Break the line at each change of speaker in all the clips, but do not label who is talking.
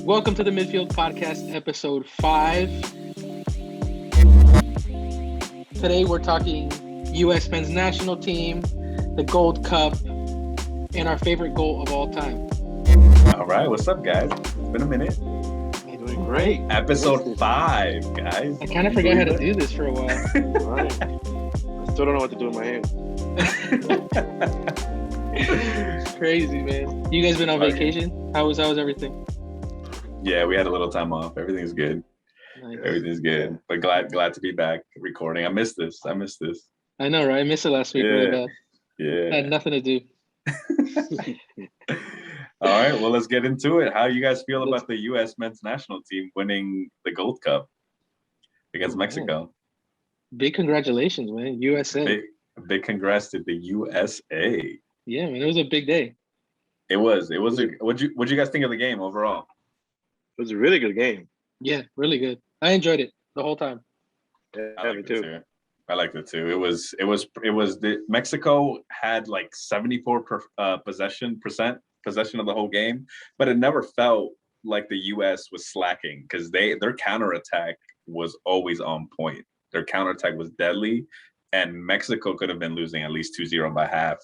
Welcome to the Midfield Podcast, episode 5. Today we're talking U.S. men's national team, the Gold Cup, and our favorite goal of all time.
All right, what's up, guys? It's been a minute.
Doing great.
Episode 5, guys.
I kind of forgot how to do this for a while.
Right. I still don't know what to do with my hands.
Crazy, man. You guys been on vacation? How was everything?
Yeah, we had a little time off. Everything's good.
Nice.
Everything's good. But glad to be back recording. I missed this.
I know, right? I missed it last week really bad.
Yeah.
I had nothing to do.
All right, well, let's get into it. How you guys feel about the U.S. men's national team winning the Gold Cup against Mexico?
Big congratulations, man. USA.
Big congrats to the USA.
Yeah, man. It was a big day.
It was. What'd you guys think of the game overall?
It was a really good game.
Yeah, really good. I enjoyed it the whole time.
Yeah, me too.
I liked it too. It was the Mexico had like 74 possession of the whole game, but it never felt like the US was slacking because their counterattack was always on point. Their counterattack was deadly, and Mexico could have been losing at least 2-0 by half.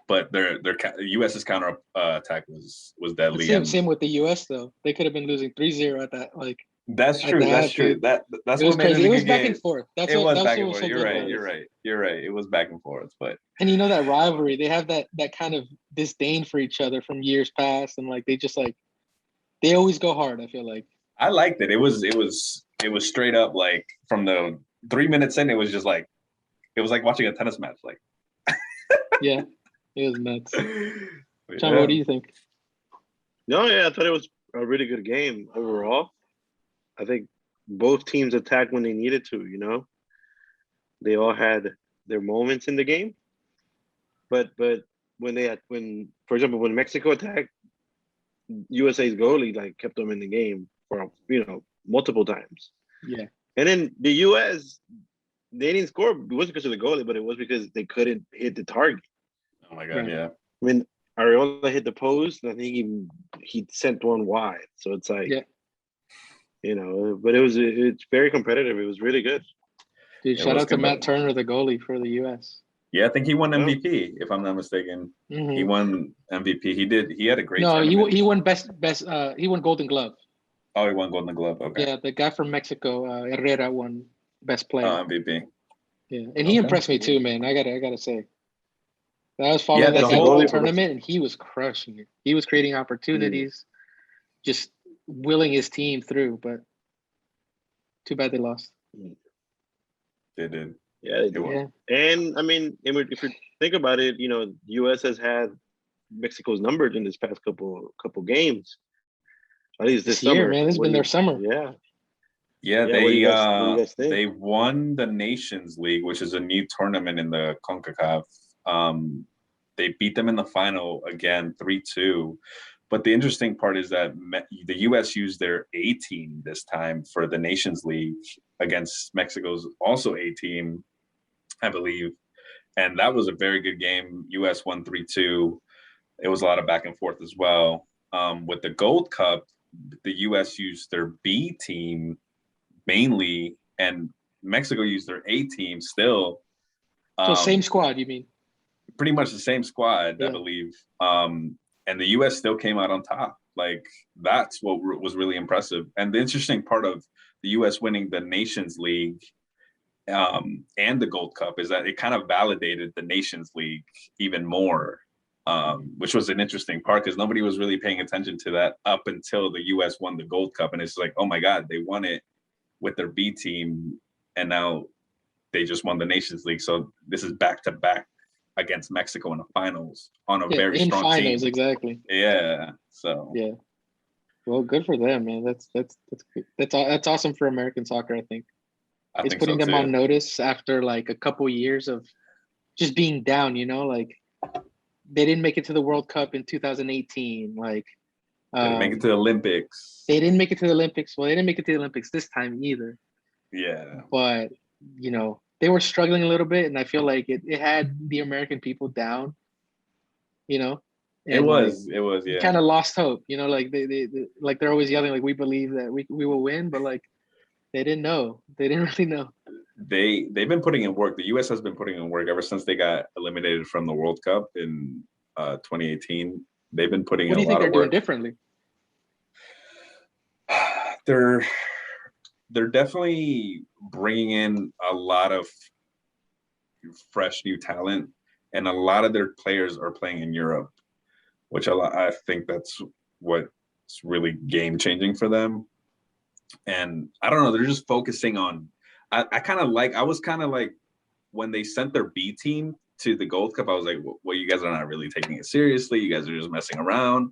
But their US's counter attack was deadly.
Same with the US though. They could have been losing 3-0 at that. Like
that's true. That's true. That's
what made
it.
It was back and forth.
It was back and forth. You're right. It was back and forth. But
and you know that rivalry, they have that kind of disdain for each other from years past, and like they always go hard. I feel like
I liked it. It was straight up like from the 3 minutes in. It was just like it was like watching a tennis match. Like
yeah. It was nuts. John, what do you think?
No, yeah, I thought it was a really good game overall. I think both teams attacked when they needed to, you know. They all had their moments in the game. But when for example, when Mexico attacked, USA's goalie like kept them in the game for, you know, multiple times.
Yeah.
And then the US, they didn't score. It wasn't because of the goalie, but it was because they couldn't hit the target.
Oh my God, yeah.
I mean, Ariola hit the post, and I think he sent one wide. So it's like, you know, but it's very competitive. It was really good.
Dude, shout out to Matt Turner, the goalie for the US.
Yeah, I think he won MVP, if I'm not mistaken. Mm-hmm. He won MVP. He had a great
tournament. He won best he won Golden Glove.
Oh, he won Golden Glove. Okay.
Yeah, the guy from Mexico, Herrera, won best player.
Oh, MVP.
Yeah. And he impressed me too, man. I gotta say. I was following that whole tournament, and he was crushing it. He was creating opportunities, just willing his team through. But too bad they lost.
They did.
Yeah, they did. Yeah. And I mean, if you think about it, you know, U.S. has had Mexico's numbers in this past couple games. At least this
year,
summer,
man. This has been their summer.
Yeah.
Yeah, they won the Nations League, which is a new tournament in the CONCACAF. They beat them in the final again, 3-2. But the interesting part is that the U.S. used their A team this time for the Nations League against Mexico's also A team, I believe. And that was a very good game. U.S. won 3-2. It was a lot of back and forth as well. With the Gold Cup, the U.S. used their B team mainly, and Mexico used their A team still.
So same squad, you mean?
Pretty much the same squad, I believe. And the U.S. still came out on top. Like, that's what was really impressive. And the interesting part of the U.S. winning the Nations League and the Gold Cup is that it kind of validated the Nations League even more, which was an interesting part because nobody was really paying attention to that up until the U.S. won the Gold Cup. And it's like, oh, my God, they won it with their B team, and now they just won the Nations League. So this is back-to-back against Mexico in the finals on a very strong team. In finals,
exactly.
Yeah. So.
Yeah. Well, good for them, man. That's awesome for American soccer. I think it's putting them on notice after like a couple years of just being down. You know, like they didn't make it to the World Cup in 2018. Like
they didn't make it to the Olympics.
They didn't make it to the Olympics. Well, they didn't make it to the Olympics this time either.
Yeah.
But you know, they were struggling a little bit, and I feel like it had the American people down, you know,
And it was, yeah.
Kind of lost hope, you know, like they like they're always yelling like we believe that we will win, but like they didn't know. They didn't really know.
They've been putting in work. The US has been putting in work ever since they got eliminated from the World Cup in 2018. They've been putting in a lot of work.
What do you think they're doing differently?
They're definitely bringing in a lot of fresh new talent, and a lot of their players are playing in Europe, which I think that's what's really game changing for them. And I don't know, they're just focusing on. I was kind of like when they sent their B team to the Gold Cup, I was like, well, you guys are not really taking it seriously. You guys are just messing around.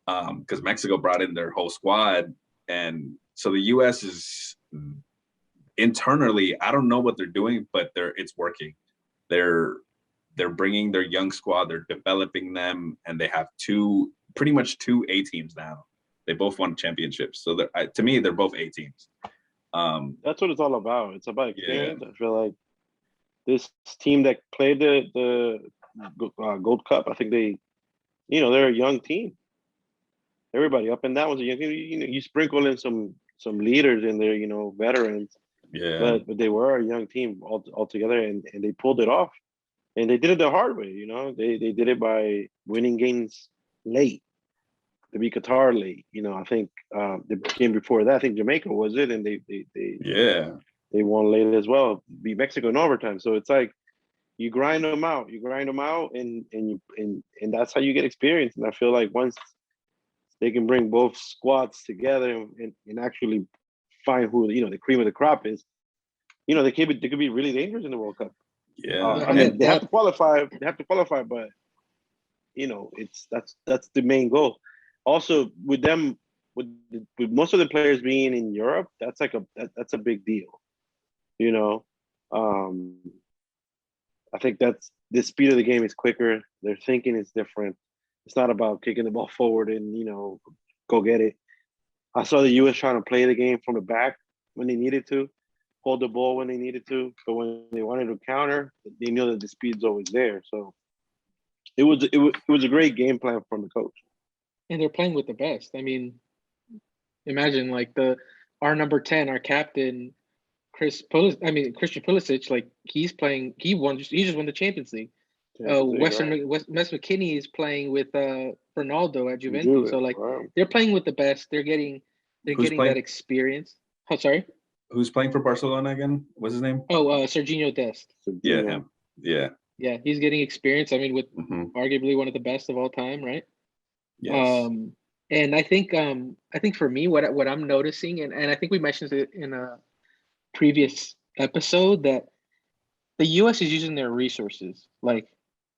Because Mexico brought in their whole squad, and so the US is internally, I don't know what they're doing, but it's working. They're bringing their young squad, they're developing them, and they have pretty much two A teams now. They both won championships, so to me, they're both A teams.
That's what it's all about. It's about experience. Yeah. I feel like this team that played the Gold Cup, I think they're a young team. Everybody up and down was a young team. You sprinkle in some leaders in there, veterans.
Yeah.
But they were a young team all together, and they pulled it off. And they did it the hard way, They did it by winning games late. They beat Qatar late. I think the game before that, I think Jamaica was it, and they won late as well. Beat Mexico in overtime. So it's like you grind them out, and that's how you get experience. And I feel like once they can bring both squads together and actually find who the cream of the crop is, they could be really dangerous in the World Cup.
Yeah,
I mean they have to qualify. But that's the main goal. Also, with them, with most of the players being in Europe, that's that's a big deal. I think that's the speed of the game is quicker. Their thinking is different. It's not about kicking the ball forward and go get it. I saw the U.S. trying to play the game from the back when they needed to, hold the ball when they needed to, but when they wanted to counter, they knew that the speed's always there. So it was a great game plan from the coach.
And they're playing with the best. I mean, imagine like our number 10, our captain, Christian Pulisic, like he's playing. He just won the Champions League. Wes McKinney is playing with Ronaldo at Juventus. So like they're playing with the best. They're getting that experience. Oh, sorry.
Who's playing for Barcelona again? What's his name?
Oh, Serginho Dest.
Yeah, him. Yeah.
Yeah, he's getting experience. I mean, with arguably one of the best of all time, right?
Yes.
And I think for me, what I'm noticing, and I think we mentioned it in a previous episode, that the U.S. is using their resources. Like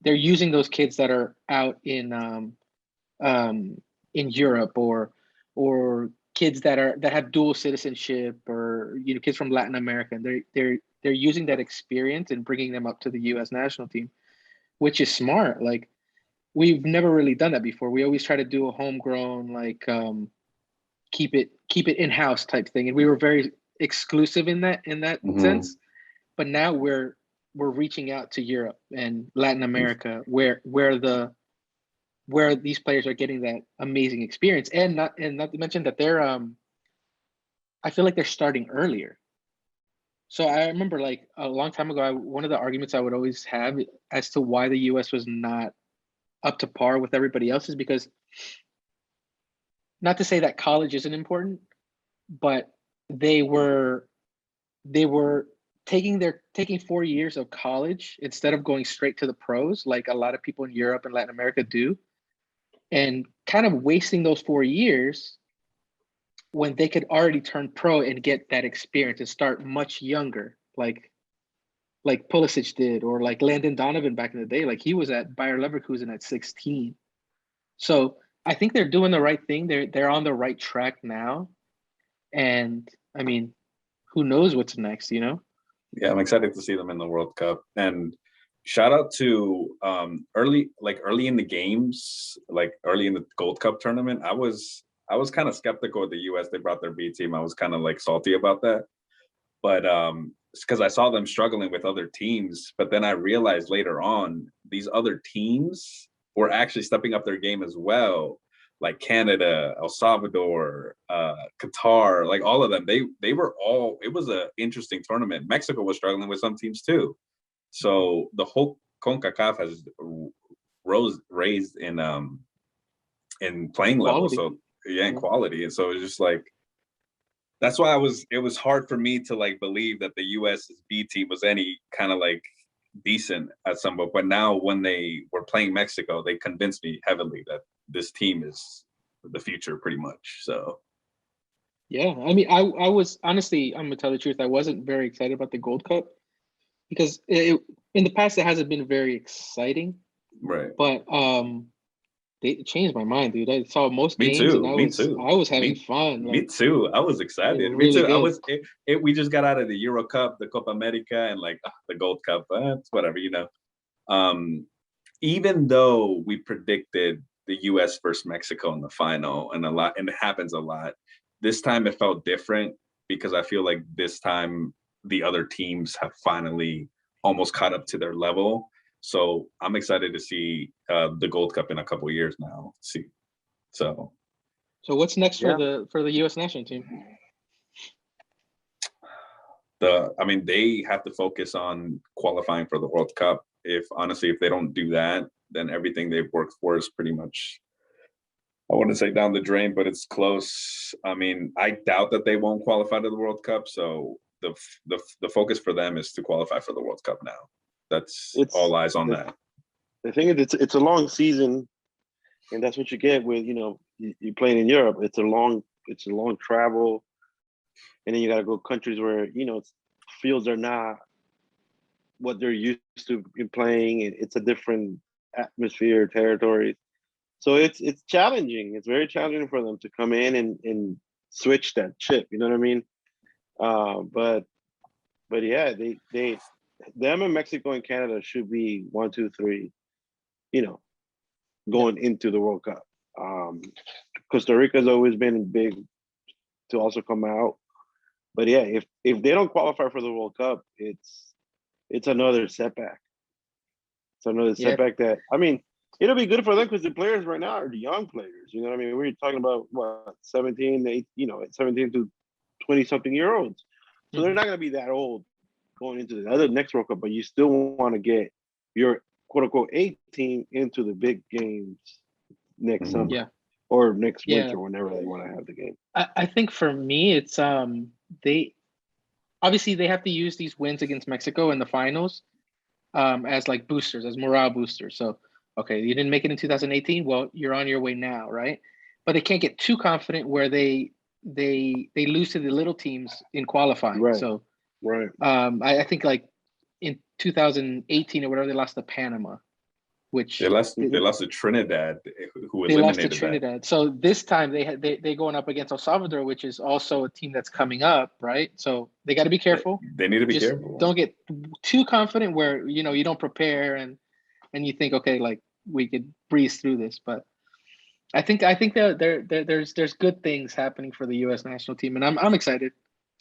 they're using those kids that are out in Europe or kids that have dual citizenship, or kids from Latin America. They're using that experience and bringing them up to the U.S. national team, which is smart. Like we've never really done that before. We always try to do a homegrown, like keep it in-house type thing, and we were very exclusive in that sense. But now we're reaching out to Europe and Latin America, where these players are getting that amazing experience, and not to mention that they're I feel like they're starting earlier. So I remember like a long time ago, one of the arguments I would always have as to why the U.S. was not up to par with everybody else is because, not to say that college isn't important, but they were taking 4 years of college instead of going straight to the pros like a lot of people in Europe and Latin America do, and kind of wasting those 4 years when they could already turn pro and get that experience and start much younger, like Pulisic did, or like Landon Donovan back in the day. Like he was at Bayer Leverkusen at 16. So I think they're doing the right thing. They're on the right track now. And I mean, who knows what's next, Yeah,
I'm excited to see them in the World Cup. And shout out to early in the games, like early in the Gold Cup tournament. I was kind of skeptical of the US. They brought their B team. I was kind of like salty about that. But it's because I saw them struggling with other teams. But then I realized later on, these other teams were actually stepping up their game as well. Like Canada, El Salvador, Qatar, like all of them. They were all. It was an interesting tournament. Mexico was struggling with some teams too. So the whole CONCACAF has raised in playing level. So yeah, in quality. And so it's just like, that's why it was hard for me to like believe that the US's B team was any kind of like decent at some point. But now when they were playing Mexico, they convinced me heavily that this team is the future pretty much. So
yeah, I mean, I was honestly, I'm gonna tell the truth, I wasn't very excited about the Gold Cup because in the past it hasn't been very exciting.
Right.
But they changed my mind, dude. I saw most
me
games
too.
and I was having fun.
Like, me too. I was excited.
Really
me too.
good.
We just got out of the Euro Cup, the Copa America, and like the Gold Cup. It's whatever, you know. Even though we predicted the US versus Mexico in the final and it happens a lot, this time it felt different because I feel like this time the other teams have finally almost caught up to their level. So I'm excited to see the Gold Cup in a couple of years now. See, so
what's next for the U.S. national team?
They have to focus on qualifying for the World Cup. If they don't do that, then everything they've worked for is pretty much, I wouldn't say down the drain, but it's close. I mean, I doubt that they won't qualify to the World Cup. So the focus for them is to qualify for the World Cup now. It's all eyes on that.
The thing is, it's a long season, and that's what you get with you playing in Europe. It's a long travel, and then you got to go countries where fields are not what they're used to in playing. It's a different atmosphere, territories. So it's challenging. It's very challenging for them to come in and switch that ship. You know what I mean? But yeah, them and Mexico and Canada should be 1, 2, 3, going into the World Cup. Costa Rica's always been big to also come out. But yeah, if they don't qualify for the World Cup, it's another setback. It's another setback that, I mean, it'll be good for them because the players right now are the young players. You know what I mean? We're talking about 17 to 20-something-year-olds. So they're not going to be that old going into the other next World Cup, but you still want to get your quote-unquote A team into the big games next summer or next winter, whenever they want to have the game.
I think for me, it's they have to use these wins against Mexico in the finals as like boosters, as morale boosters. So, okay, you didn't make it in 2018. Well, you're on your way now, right? But they can't get too confident where they lose to the little teams in qualifying.
Right.
So,
right.
I think like in 2018 or whatever, they lost to Panama, which
they lost to Trinidad, who eliminated
they lost to Trinidad. So this time they going up against El Salvador, which is also a team that's coming up, right? So they got to be careful.
They need to be careful.
Don't get too confident where you don't prepare and you think, okay, like we could breeze through this. But I think that there's good things happening for the U.S. national team, and I'm excited.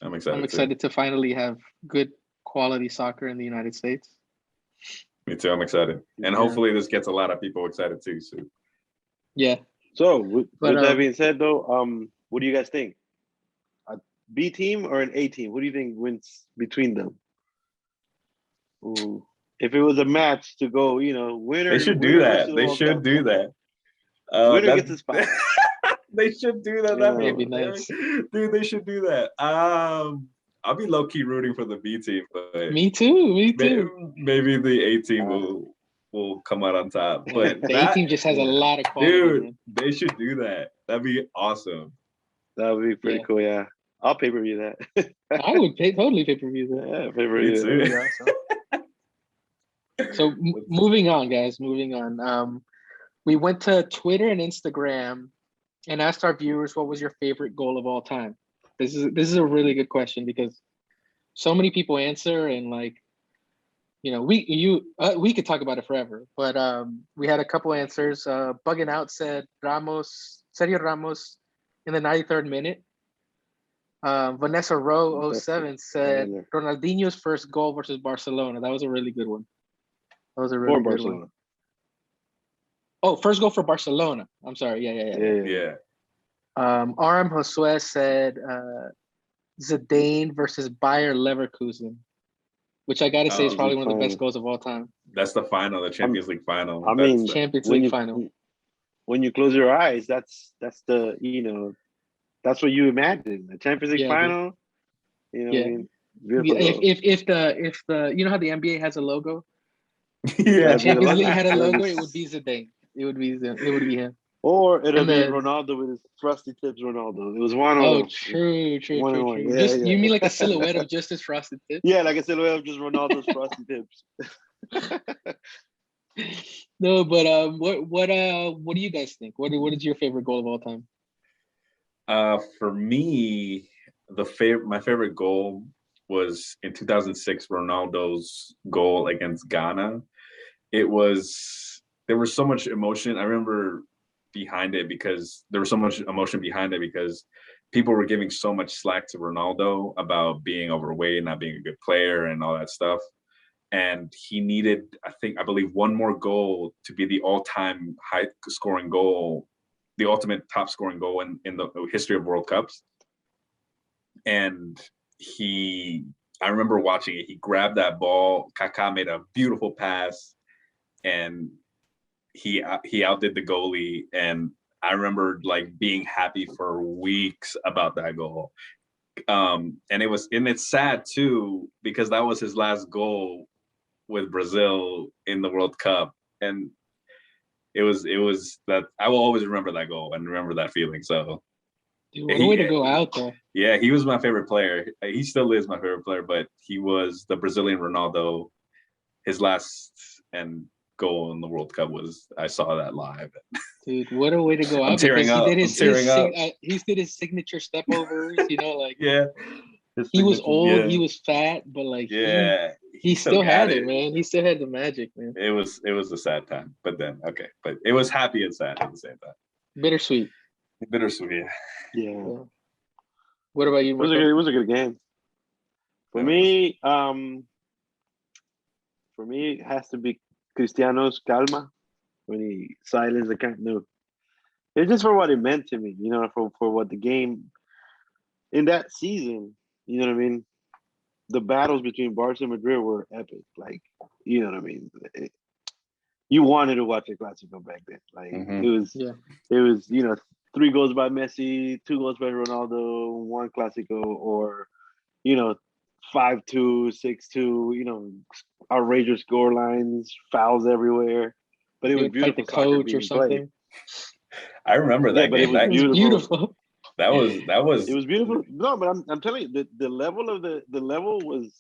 I'm excited
to finally have good quality soccer in the United States.
Me too. I'm excited, and hopefully this gets a lot of people excited too. So.
Yeah.
So with that being said, though, what do you guys think? A B team or an A team? What do you think wins between them? Ooh. If it was a match to go, winner.
They should do that. They should do that.
Winner gets a spot.
They should do that.
That would be nice.
Dude, they should do that. I'll be low-key rooting for the B team, but
me too.
Maybe the A team will come out on top. But
the A team just has a lot of quality.
Dude,
man.
They should do that. That'd be awesome.
That would be pretty cool. Yeah, I'll pay-per-view that.
I would totally pay-per-view that.
Yeah, pay-per-view that.
Awesome. So moving on, guys. Moving on. We went to Twitter and Instagram and asked our viewers what was your favorite goal of all time. This is a really good question because so many people answer, and like, we could talk about it forever. But we had a couple answers. Bugging Out said Sergio Ramos in the 93rd minute. Vanessa Rowe 07 said Ronaldinho's first goal versus Barcelona. That was a really good one. That was a really good one. Oh, first goal for Barcelona. I'm sorry.
Yeah.
Aram Josue said Zidane versus Bayer Leverkusen, which I gotta say is probably one of the best goals of all time.
That's the final, the Champions League final.
Champions League final.
When you close your eyes, that's the that's what you imagine. The Champions League final. You know what I mean?
If the you know how the NBA has a logo?
Yeah,
the Champions League had a logo, it would be Zidane. It would be him.
Or it'll be Ronaldo with his frosty tips. Ronaldo. It was one of them.
Oh, true.
Yeah,
You mean like a silhouette of just his frosted tips?
Yeah, like a silhouette of just Ronaldo's frosty tips.
No, but what do you guys think? What is your favorite goal of all time?
For me, my favorite goal was in 2006, Ronaldo's goal against Ghana. There was so much emotion. I remember there was so much emotion behind it because people were giving so much slack to Ronaldo about being overweight, not being a good player, and all that stuff. And he needed, I believe, one more goal to be the all-time high-scoring goal, the ultimate top-scoring goal in the history of World Cups. And I remember watching it. He grabbed that ball. Kaká made a beautiful pass, and he outdid the goalie. And I remember like being happy for weeks about that goal. And it's sad too, because that was his last goal with Brazil in the World Cup. And it was that I will always remember that goal and remember that feeling. So
dude, what a way to go out there.
Yeah, he was my favorite player. He still is my favorite player, but he was the Brazilian Ronaldo. His last goal in the World Cup I saw that live.
Dude, what a way to go out.
I'm tearing up. He
did his signature step overs, like
yeah.
He was old, he was fat, but like he still had it, man. He still had the magic, man.
It was a sad time, but it was happy and sad at the same time.
Bittersweet,
yeah.
What about you, Marco?
It was a good game. For me, it has to be Cristiano's calma when he silenced the Camp Nou. It's just for what it meant to me, for what the game in that season, you know what I mean? The battles between Barca and Madrid were epic. Like, you know what I mean? You wanted to watch a Clásico back then. Like, it was, 3 goals by Messi, 2 goals by Ronaldo, 1 Clásico, or, 5-2, 6-2, outrageous score lines, fouls everywhere. But it was beautiful.
Fight the coach or something.
Played.
I remember that game.
But it was beautiful.
That was.
It was beautiful. No, but I'm telling you, the level of the level was,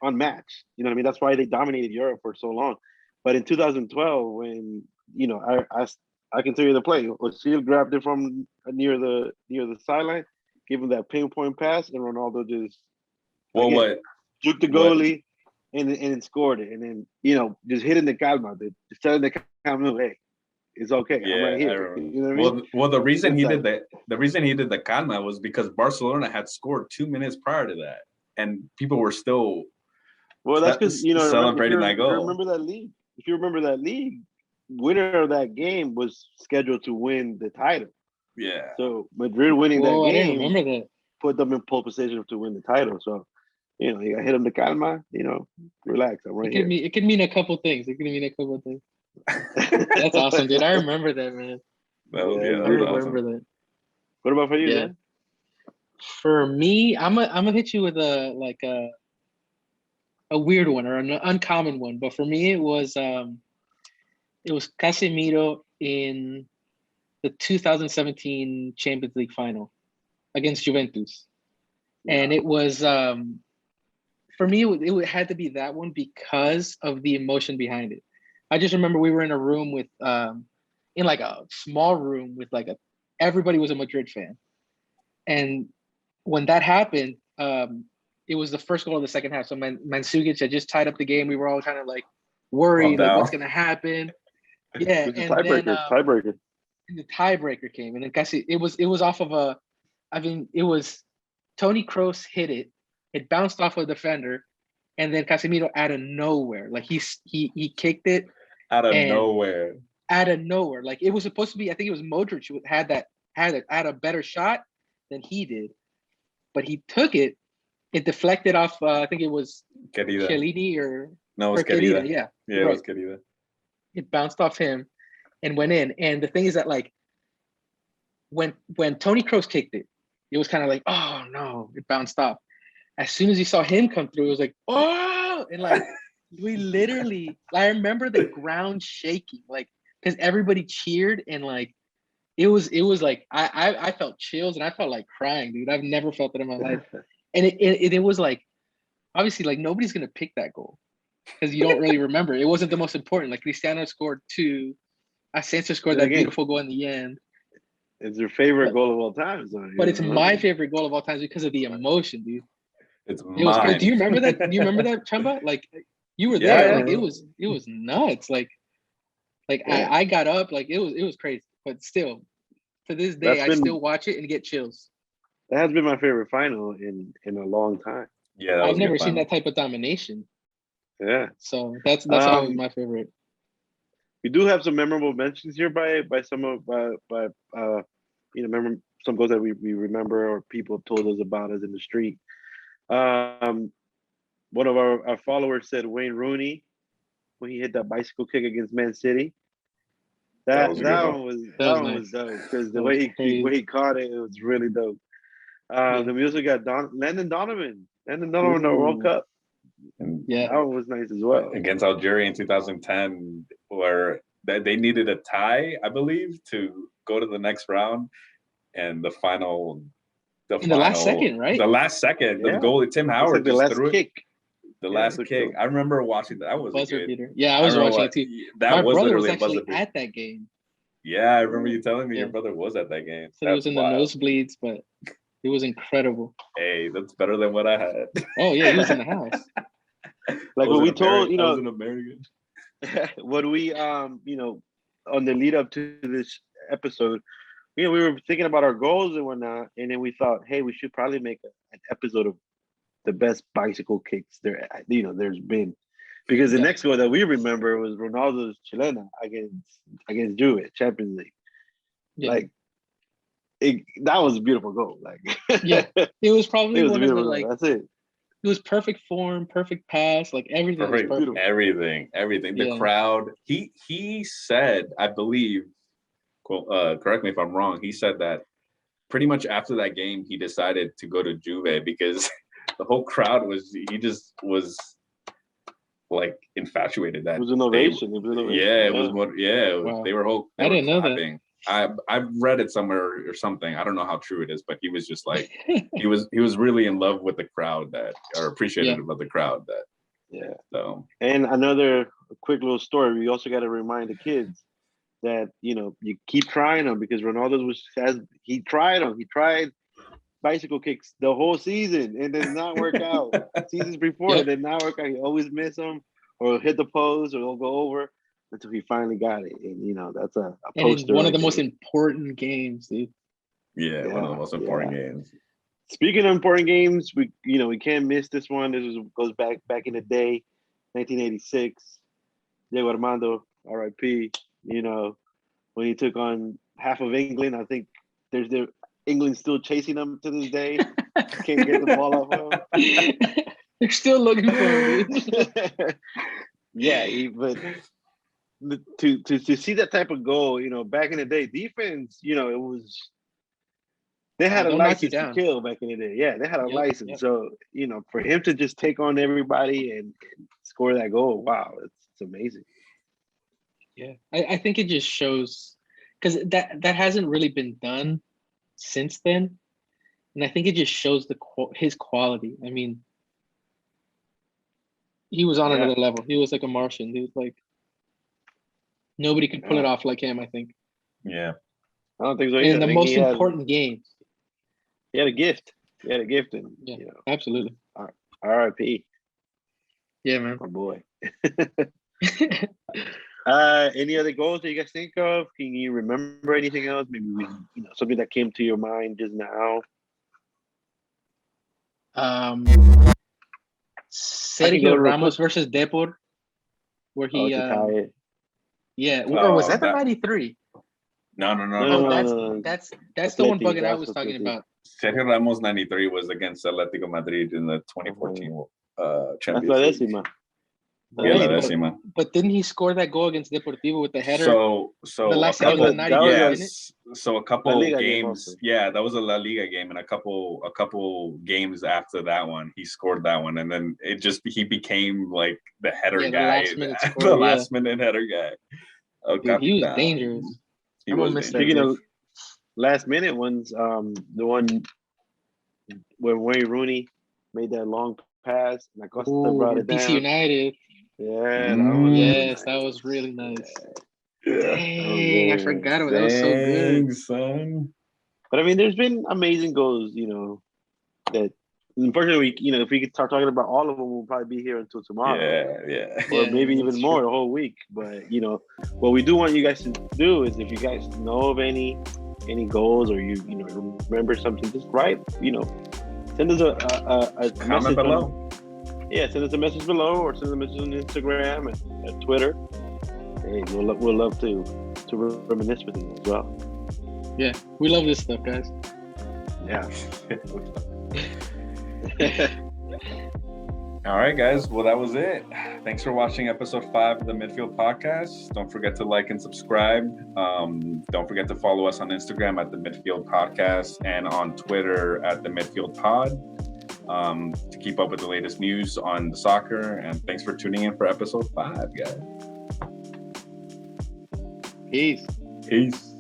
unmatched. You know what I mean? That's why they dominated Europe for so long. But in 2012, when I can tell you the play, Ozil grabbed it from near the sideline, gave him that pinpoint pass, and Ronaldo just juked the goalie and scored it, and then just hitting the calma, just telling the calma, hey, it's okay.
Yeah,
I'm right here. You know what I mean?
Well, the reason he did that, the reason he did the calma was because Barcelona had scored 2 minutes prior to that, and people were still.
Well, that's because
celebrating that goal.
If you remember that league, winner of that game was scheduled to win the title.
Yeah.
So Madrid winning that game,
I didn't remember that.
Put them in pole position to win the title. So, you got hit them the calma. Relax. I'm right here.
It could mean a couple things. That's awesome, dude. I remember that, man.
I
remember that.
What about for you, Dan?
For me, I'm gonna hit you with a weird one or an uncommon one. But for me, it was Casemiro in the 2017 Champions League final against Juventus, and it was for me it had to be that one because of the emotion behind it. I just remember we were in a room with in like a small room with everybody was a Madrid fan, and when that happened, it was the first goal of the second half. So Mandzukic had just tied up the game. We were all kind of worried, what's gonna happen. Yeah, and
tiebreaker.
And the tiebreaker came, and then it was off of it was Toni Kroos hit it. It bounced off a defender, and then Casemiro out of nowhere, he kicked it,
Out of nowhere.
Out of nowhere. Like, it was supposed to be, I think it was Modric who had a better shot than he did. But he took it. It deflected off, I think it was Chiellini or...
No, it was Querida.
Yeah.
Yeah, right. It was Querida.
It bounced off him and went in. And the thing is that, like, when Toni Kroos kicked it, it was kind of like, oh, no, it bounced off. As soon as you saw him come through, it was like, oh! And, like, we literally... I remember the ground shaking, like, because everybody cheered and, like, it was like, I felt chills and I felt like crying, dude. I've never felt that in my life. And it was like, obviously, like, nobody's going to pick that goal because you don't really remember. It wasn't the most important. Like, Cristiano scored 2. Asensio scored that beautiful goal in the end.
It's your favorite goal of all time.
But it's my favorite goal of all time because of the emotion, dude.
It was crazy.
Do you remember that? Do you remember that, Chamba? Like, you were there. Like, it was nuts. Like I got up. Like, it was crazy. But still, to this day, I still watch it and get chills.
That has been my favorite final in a long time.
Yeah,
I've never seen that type of domination.
Yeah.
So that's always my favorite.
We do have some memorable mentions here by some of remember some goals that we remember or people have told us about us in the street. One of our followers said Wayne Rooney when he hit that bicycle kick against Man City. That one was dope because the way he caught it, it was really dope. Then we also got Landon Donovan in the World Cup.
And
that one was nice as well.
Against Algeria in 2010, where they needed a tie, I believe, to go to the next round. And the last second, right? The last second, the goal Tim Howard just threw it. The last kick. I remember watching that. That was
buzzer beater. Yeah, I was watching it too. My brother was actually at that game.
Yeah, I remember you telling me your brother was at that game.
So he was in the nosebleeds, but it was incredible.
Hey, that's better than what I had.
Oh yeah, he was in the house.
Like what we told,
I was an American.
What we on the lead up to this episode, we were thinking about our goals and whatnot, and then we thought, hey, we should probably make an episode of the best bicycle kicks there's been, because the next goal that we remember was Ronaldo's chilena against Juve Champions League. Yeah. Like that was a beautiful goal. Like
it was probably one of the like.
That's it.
It was perfect form, perfect pass, like everything was perfect.
Everything. The crowd. He said, I believe, correct me if I'm wrong, he said that pretty much after that game, he decided to go to Juve because the whole crowd was like infatuated. That
it was an ovation.
Yeah, it was more. Yeah,
wow.
They were
I didn't know that.
I've read it somewhere or something. I don't know how true it is, but he was just like he was really in love with the crowd or appreciated about the crowd that.
Yeah.
So
and another quick little story. We also got to remind the kids that you keep trying them because Ronaldo he tried them. He tried bicycle kicks the whole season and did not work out. Seasons before it did not work out. He always miss them or hit the post or they'll go over until he finally got it. And that's a poster.
One of the most important games, dude.
Yeah, one of the most important games.
Speaking of important games, we can't miss this one. This goes back in the day, 1986. Diego Armando, R.I.P. When he took on half of England, I think England's still chasing him to this day. Can't get the ball off of him.
They're still looking for him, dude.
But to see that type of goal, back in the day, defense, it was they had a license to kill back in the day. Yeah, they had a license. Yep. So for him to just take on everybody and score that goal, wow, it's amazing.
Yeah, I think it just shows because that hasn't really been done since then, and I think it just shows his quality. I mean, he was on another level. He was like a Martian. He was like nobody could pull it off like him. I think.
Yeah,
I don't think so.
In the most important games,
he had a gift. And
absolutely.
R.I.P.
Yeah, man,
my boy. Any other goals that you guys think of? Can you remember anything else? Maybe something that came to your mind just now.
Sergio Ramos versus Depor, where he Yeah, or was that the 93?
No.
That's the one bugging I was talking about.
Sergio Ramos 93 was against Atletico Madrid in the 2014 Champions League.
But didn't he score that goal against Deportivo with the header?
So
the last second of the 90
So a couple games, that was a La Liga game, and a couple games after that one, he scored that one, and then he became like the header guy, the last minute header guy.
Dude, he was dangerous.
He was dangerous.
Speaking of last minute ones, the one where Wayne Rooney made that long pass, and Acosta brought it down.
DC United.
Yeah,
that was really nice. Dang, I forgot about that. Was so good,
son.
But I mean, there's been amazing goals, that unfortunately, if we could start talking about all of them, we'll probably be here until tomorrow. Or maybe even more, the whole week. But what we do want you guys to do is, if you guys know of any goals, or you remember something, just write, send us a
comment
message
below.
Send us a message below, or send us a message on Instagram and Twitter. Hey, we'll love to reminisce with you as well.
Yeah, we love this stuff, guys.
Yeah.
All right, guys. Well, that was it. Thanks for watching episode 5 of the Midfield Podcast. Don't forget to like and subscribe. Don't forget to follow us on Instagram at the Midfield Podcast and on Twitter at the Midfield Pod to keep up with the latest news on the soccer. And thanks for tuning in for episode 5, guys.
Peace.
Peace.